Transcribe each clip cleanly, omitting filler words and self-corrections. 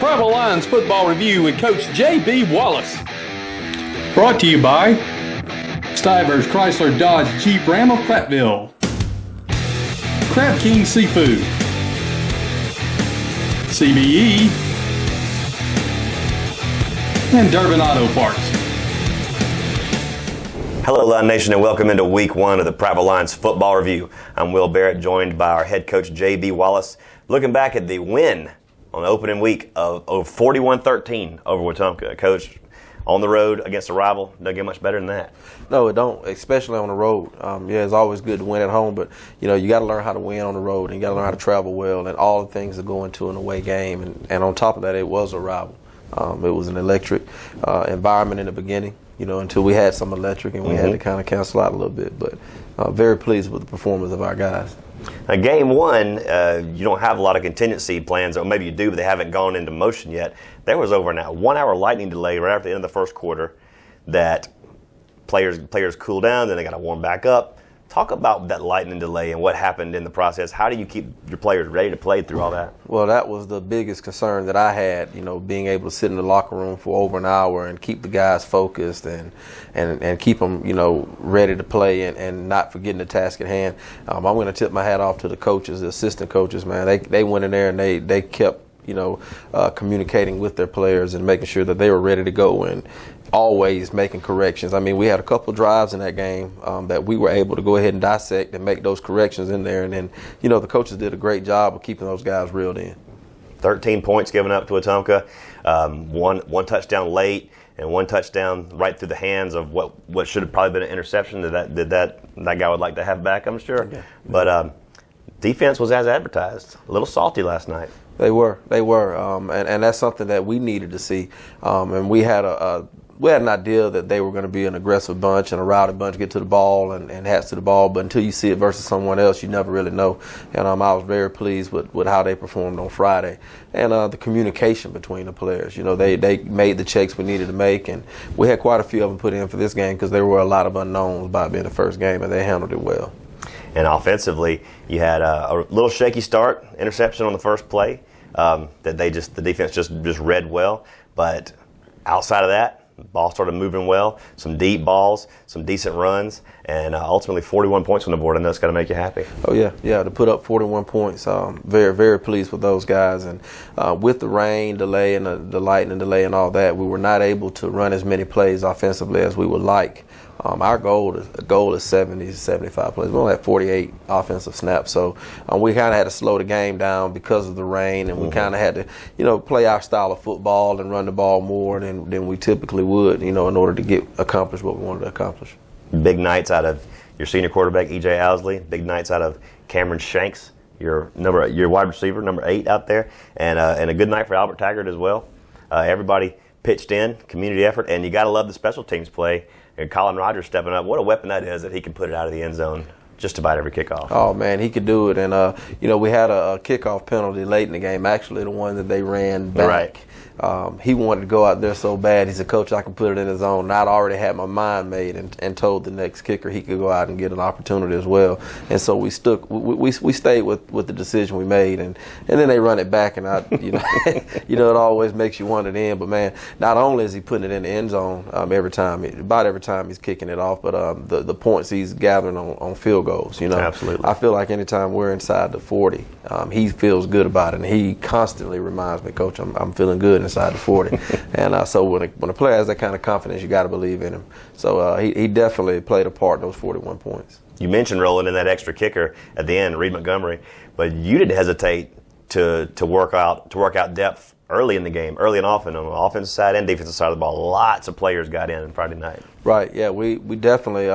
Prattville Lions Football Review with Coach J.B. Wallace. Brought to you by Stivers Chrysler Dodge Jeep Ram of Prattville, Crab King Seafood, CBE, and Durbin Auto Parts. Hello, Lion Nation, and welcome into Week 1 of the Prattville Lions Football Review. I'm Will Barrett, joined by our head coach, J.B. Wallace, looking back at the win on the opening week of 41-13 over Wetumpka. Coach, on the road against a rival, doesn't get much better than that. No, it don't, especially on the road. It's always good to win at home, but you got to learn how to win on the road, and you got to learn how to travel well, and all the things that go into an away game. And on top of that, it was a rival. It was an electric environment in the beginning, until we had some electric, and we had to kind of cancel out a little bit. But very pleased with the performance of our guys. Now, game one, you don't have a lot of contingency plans, or maybe you do, but they haven't gone into motion yet. There was over a 1 hour lightning delay right after the end of the first quarter that players cool down, then they got to warm back up. Talk about that lightning delay and what happened in the process. How do you keep your players ready to play through all that? Well, that was the biggest concern that I had, being able to sit in the locker room for over an hour and keep the guys focused and keep them, ready to play and not forgetting the task at hand. I'm going to tip my hat off to the coaches, the assistant coaches, man. They went in there and they kept, communicating with their players and making sure that they were ready to go and always making corrections. I mean, we had a couple drives in that game that we were able to go ahead and dissect and make those corrections in there. And then, the coaches did a great job of keeping those guys reeled in. 13 points given up to Wetumpka, one touchdown late, and one touchdown right through the hands of what should have probably been an interception that guy would like to have back, I'm sure. Yeah. But defense was as advertised. A little salty last night. They were, and that's something that we needed to see. And we had an idea that they were going to be an aggressive bunch and a rowdy bunch, get to the ball and hats to the ball. But until you see it versus someone else, you never really know. And I was very pleased with how they performed on Friday. And the communication between the players. They made the checks we needed to make. And we had quite a few of them put in for this game because there were a lot of unknowns about it being the first game, and they handled it well. And offensively, you had a little shaky start, interception on the first play that the defense just read well. But outside of that, the ball started moving well, some deep balls, some decent runs, and ultimately 41 points on the board, and that's got to make you happy. Oh, yeah, to put up 41 points. Very, very pleased with those guys. And with the rain delay and the lightning delay and all that, we were not able to run as many plays offensively as we would like. Our goal is 70 to 75 plays. We only had 48 offensive snaps, so we kind of had to slow the game down because of the rain, and we kind of had to, play our style of football and run the ball more than we typically would, in order to accomplish what we wanted to accomplish. Big nights out of your senior quarterback E.J. Owsley. Big nights out of Cameron Shanks, your wide receiver, number 8 out there, and a good night for Albert Taggert as well. Everybody pitched in, community effort, and you got to love the special teams play. And Colin Rogers stepping up. What a weapon that is that he can put it out of the end zone just about every kickoff. Oh, man, he could do it. And, we had a kickoff penalty late in the game, actually the one that they ran back. Right. He wanted to go out there so bad. He said, Coach, I can put it in his zone. And I'd already had my mind made and told the next kicker he could go out and get an opportunity as well. And so we stayed with the decision we made. And then they run it back, and it always makes you wonder then. But, man, not only is he putting it in the end zone about every time he's kicking it off, but the points he's gathering on field goals. Absolutely. I feel like anytime we're inside the 40, he feels good about it. And he constantly reminds me, Coach, I'm feeling good inside the 40. And so when a player has that kind of confidence, you got to believe in him. So he definitely played a part in those 41 points. You mentioned rolling in that extra kicker at the end, Reed Montgomery, but you didn't hesitate to work out depth early in the game, early and often on the offensive side and defensive side of the ball. Lots of players got in Friday night. Right. Yeah. We definitely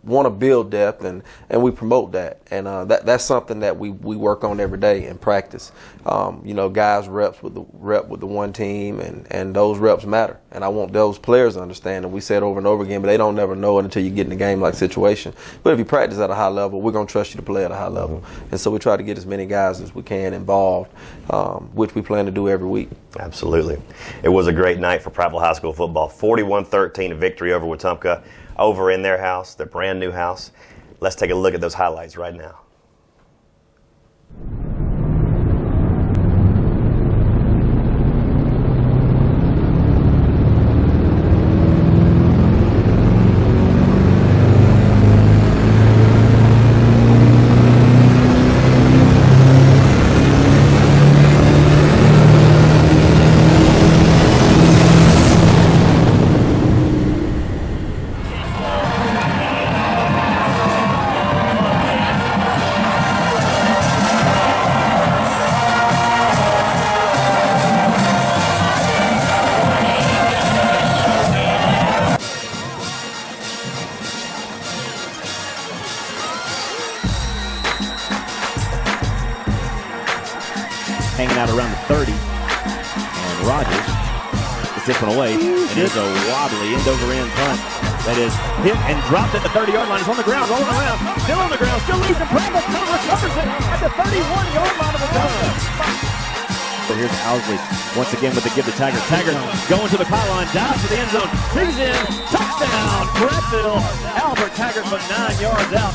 want to build depth, and we promote that. And that's something that we work on every day in practice. Guys rep with the one team, and those reps matter. And I want those players to understand, and we say it over and over again, but they don't never know it until you get in a game-like situation. But if you practice at a high level, we're going to trust you to play at a high level. And so we try to get as many guys as we can involved, which we plan to do every week. Absolutely. It was a great night for Prattville High School football. 41-13 victory over Wetumpka, over in their house, their brand new house. Let's take a look at those highlights right now. hanging out around the 30. And Rogers is this one away. It is a wobbly end-over-end punt that is hit and dropped at the 30-yard line. It's on the ground, rolling around, still on the ground, still losing. Prattville recovers it at the 31-yard line of Wetumpka. So here's Owsley once again with the give to Taggert. Taggert going to the pylon, dives to the end zone, digs in, touchdown, Prattville. Albert Taggert for 9 yards out.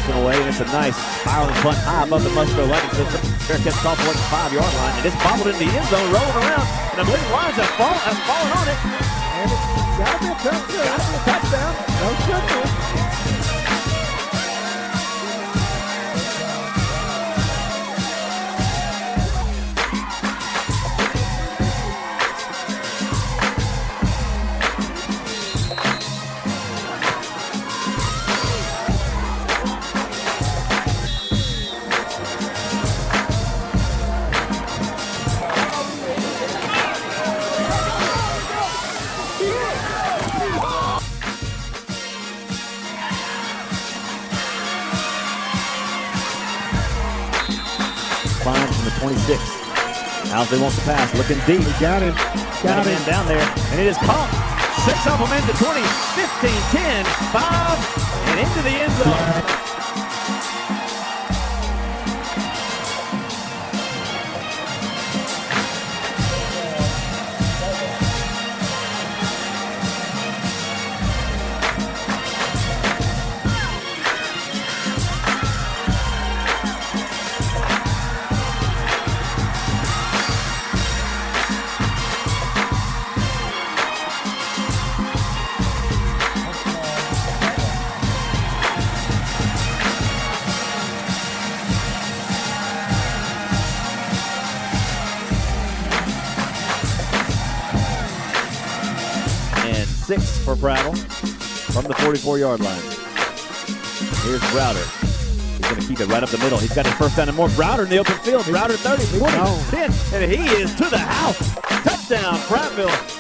Away, and it's a nice spiraling punt high above the Musco Lightning system. Barrett gets called for the 5-yard line, and it's bobbled into the end zone, rolling around, and I believe Lions have fallen on it. And it's gotta be a touchdown. No goodness. Finds from the 26. Owsley wants to pass, looking deep. He got him. Got him down there, and it is caught. 6 off him into 20, 15, 10, 5, and into the end zone. And 6 for Prattville from the 44-yard line. Here's Browder. He's going to keep it right up the middle. He's got his first down and more. Browder in the open field. Browder 30, 20, 10, and he is to the house. Touchdown, Prattville.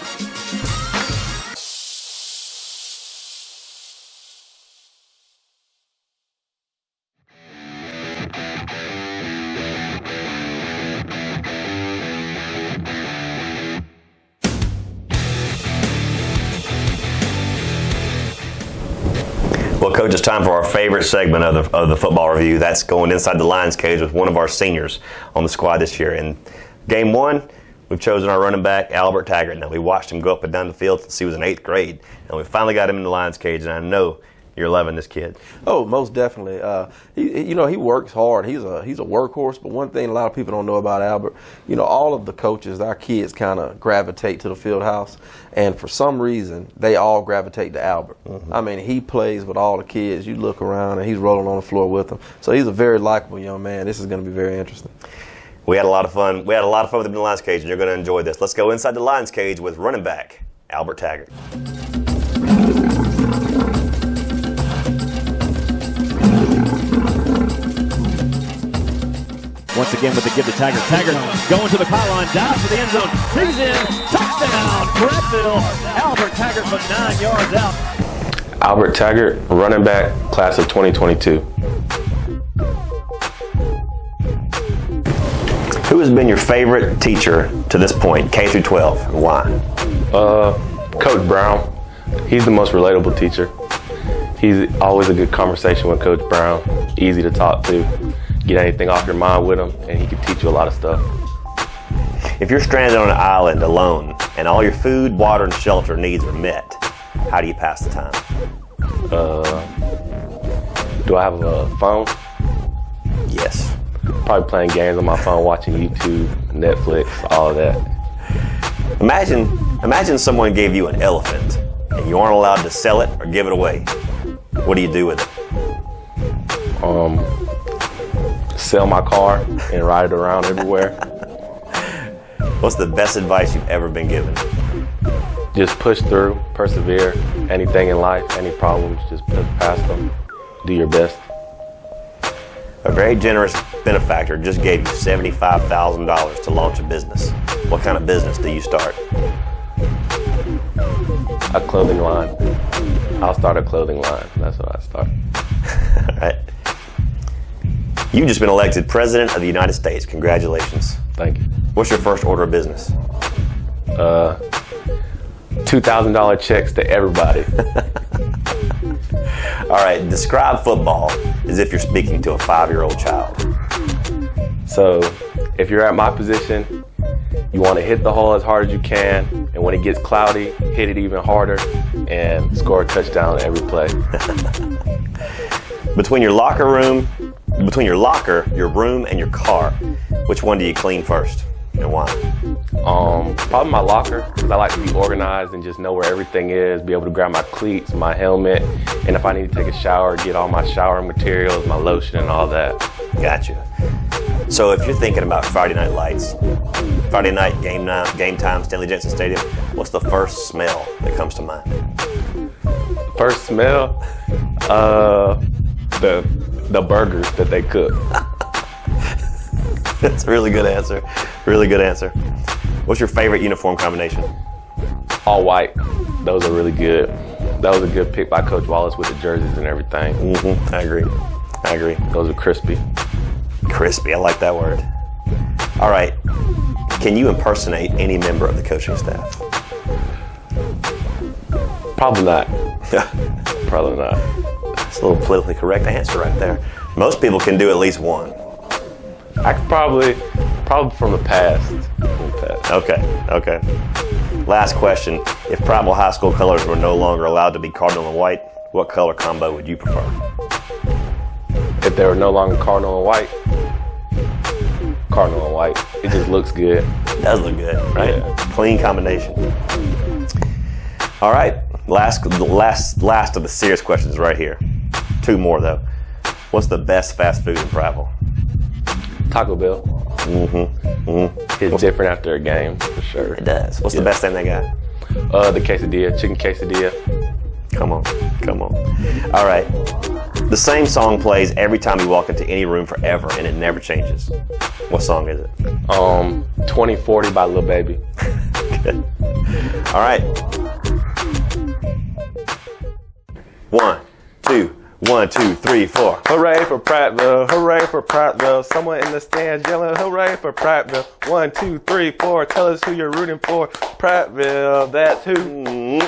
Well, Coach, it's time for our favorite segment of the football review. That's going inside the Lions cage with one of our seniors on the squad this year. In game 1, we've chosen our running back, Albert Taggert. Now, we watched him go up and down the field since he was in 8th grade, and we finally got him in the Lions cage, and I know you're loving this kid. Oh, most definitely. He works hard. He's a workhorse. But one thing a lot of people don't know about Albert, all of the coaches, our kids kind of gravitate to the field house, and for some reason they all gravitate to Albert. Mm-hmm. I mean, he plays with all the kids. You look around and he's rolling on the floor with them. So he's a very likable young man. This is going to be very interesting. We had a lot of fun. We had a lot of fun with him in the Lions cage, and you're going to enjoy this. Let's go inside the Lions cage with running back Albert Taggert. Once again with the give to Taggert. Taggert going to the pylon, dives to the end zone, digs in, touchdown, Prattville. Albert Taggert for 9 yards out. Albert Taggert, running back, class of 2022. Who has been your favorite teacher to this point, K through 12, and why? Coach Brown. He's the most relatable teacher. He's always a good conversation with Coach Brown. Easy to talk to. Get anything off your mind with him, and he can teach you a lot of stuff. If you're stranded on an island alone and all your food, water, and shelter needs are met, how do you pass the time? Do I have a phone? Yes. Probably playing games on my phone, watching YouTube, Netflix, all of that. Imagine someone gave you an elephant and you aren't allowed to sell it or give it away. What do you do with it? Sell my car and ride it around everywhere. What's the best advice you've ever been given? Just push through, persevere. Anything in life, any problems, just push past them. Do your best. A very generous benefactor just gave you $75,000 to launch a business. What kind of business do you start? A clothing line. I'll start a clothing line. That's what I start. All right. You've just been elected President of the United States. Congratulations. Thank you. What's your first order of business? $2,000 checks to everybody. All right, describe football as if you're speaking to a 5-year-old child. So if you're at my position, you want to hit the hole as hard as you can, and when it gets cloudy, hit it even harder and score a touchdown every play. Between your locker, your room, and your car, which one do you clean first and why? Probably my locker, because I like to be organized and just know where everything is, be able to grab my cleats, my helmet, and if I need to take a shower, get all my shower materials, my lotion, and all that. Gotcha. So if you're thinking about Friday night lights, Friday night game time, Stanley Jensen Stadium, what's the first smell that comes to mind? First smell, the burgers that they cook. That's a really good answer. Really good answer. What's your favorite uniform combination? All white. Those are really good. That was a good pick by Coach Wallace with the jerseys and everything. Mm-hmm. I agree. Those are crispy. Crispy, I like that word. All right. Can you impersonate any member of the coaching staff? Probably not. Probably not. That's a little politically correct answer right there. Most people can do at least one. I could probably from the past. Okay. Last question. If Prattville High School colors were no longer allowed to be cardinal and white, what color combo would you prefer? If they were no longer cardinal and white, cardinal and white. It just looks good. It does look good, right? Yeah. Clean combination. All right. Last of the serious questions right here. 2 more though. What's the best fast food in Prattville? Taco Bell. It's different after a game, for sure. It does. What's the best thing they got? The quesadilla, chicken quesadilla. Come on. All right. The same song plays every time you walk into any room forever, and it never changes. What song is it? 2040 by Lil Baby. Good. All right. 1, 2, 1, 2, 3, 4. Hooray for Prattville, hooray for Prattville. Someone in the stands yelling, hooray for Prattville. 1, 2, 3, 4. Tell us who you're rooting for. Prattville, that's who.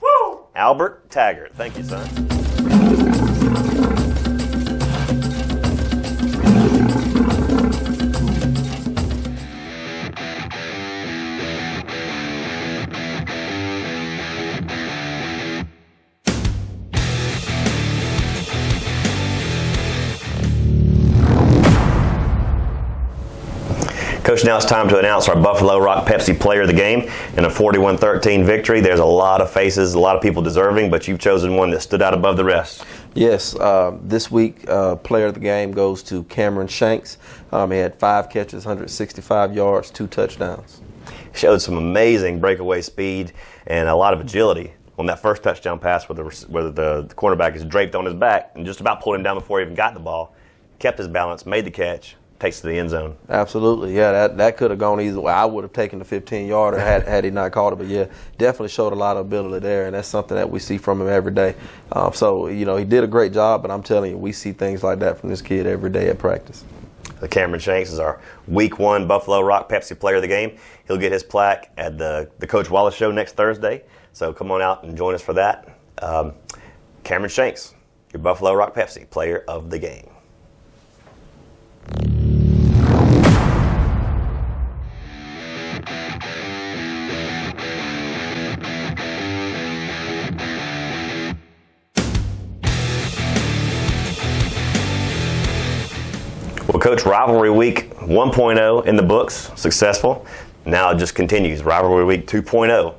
Woo! Albert Taggert. Thank you, son. Coach, now it's time to announce our Buffalo Rock Pepsi Player of the Game. In a 41-13 victory, there's a lot of faces, a lot of people deserving, but you've chosen one that stood out above the rest. Yes, this week, player of the game goes to Cameron Shanks. He had 5 catches, 165 yards, 2 touchdowns. Showed some amazing breakaway speed and a lot of agility on that first touchdown pass where the cornerback is draped on his back and just about pulled him down before he even got the ball. Kept his balance, made the catch, takes to the end zone. Absolutely, yeah, that could have gone either way. I would have taken the 15-yarder had he not caught it, but yeah, definitely showed a lot of ability there, and that's something that we see from him every day. So, he did a great job, but I'm telling you, we see things like that from this kid every day at practice. The Cameron Shanks is our Week 1 Buffalo Rock Pepsi Player of the Game. He'll get his plaque at the Coach Wallace Show next Thursday, so come on out and join us for that. Cameron Shanks, your Buffalo Rock Pepsi Player of the Game. Well, Coach, rivalry week 1.0 in the books, successful. Now it just continues. Rivalry week 2.0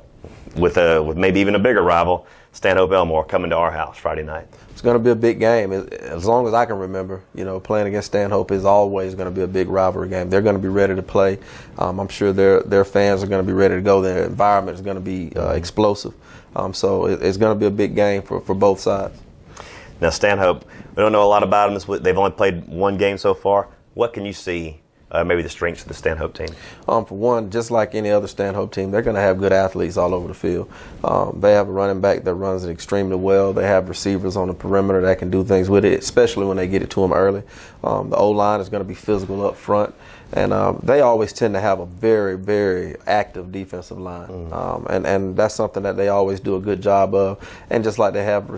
with maybe even a bigger rival, Stanhope Elmore, coming to our house Friday night. It's going to be a big game. As long as I can remember, playing against Stanhope is always going to be a big rivalry game. They're going to be ready to play. I'm sure their fans are going to be ready to go. Their environment is going to be explosive. So it's going to be a big game for both sides. Now, Stanhope, we don't know a lot about them. They've only played one game so far. What can you see, maybe the strengths of the Stanhope team? For one, just like any other Stanhope team, they're going to have good athletes all over the field. They have a running back that runs it extremely well. They have receivers on the perimeter that can do things with it, especially when they get it to them early. The O-line is going to be physical up front. And they always tend to have a very, very active defensive line. And that's something that they always do a good job of. And just like they have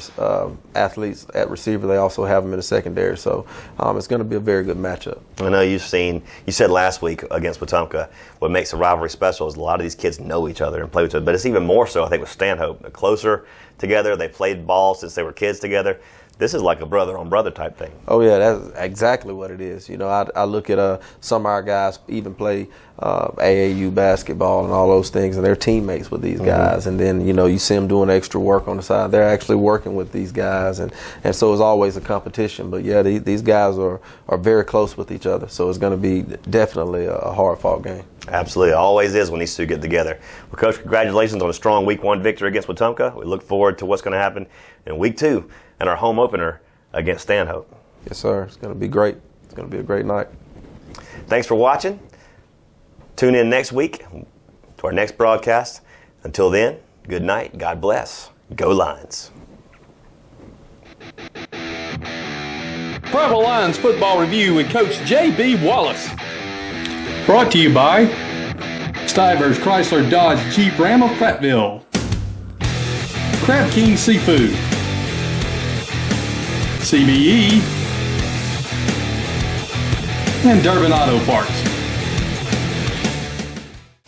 athletes at receiver, they also have them in the secondary. So it's going to be a very good matchup. I know you said last week against Wetumpka, what makes the rivalry special is a lot of these kids know each other and play with each other. But it's even more so, I think, with Stanhope. They're closer together. They played ball since they were kids together. This is like a brother-on-brother type thing. Oh, yeah, that's exactly what it is. I look at some of our guys even play AAU basketball and all those things, and they're teammates with these guys. And then, you see them doing extra work on the side. They're actually working with these guys, and so it's always a competition. But, yeah, these guys are very close with each other, so it's going to be definitely a hard-fought game. Absolutely. It always is when these two get together. Well, Coach, congratulations on a strong Week 1 victory against Wetumpka. We look forward to what's going to happen in Week 2 and our home opener against Stanhope. Yes, sir. It's going to be great. It's going to be a great night. Thanks for watching. Tune in next week to our next broadcast. Until then, good night. God bless. Go Lions. Prattville Lions Football Review with Coach J.B. Wallace. Brought to you by Stivers Chrysler Dodge Jeep Ram of Prattville, Crab King Seafood, CBE, and Durbin Auto Parts.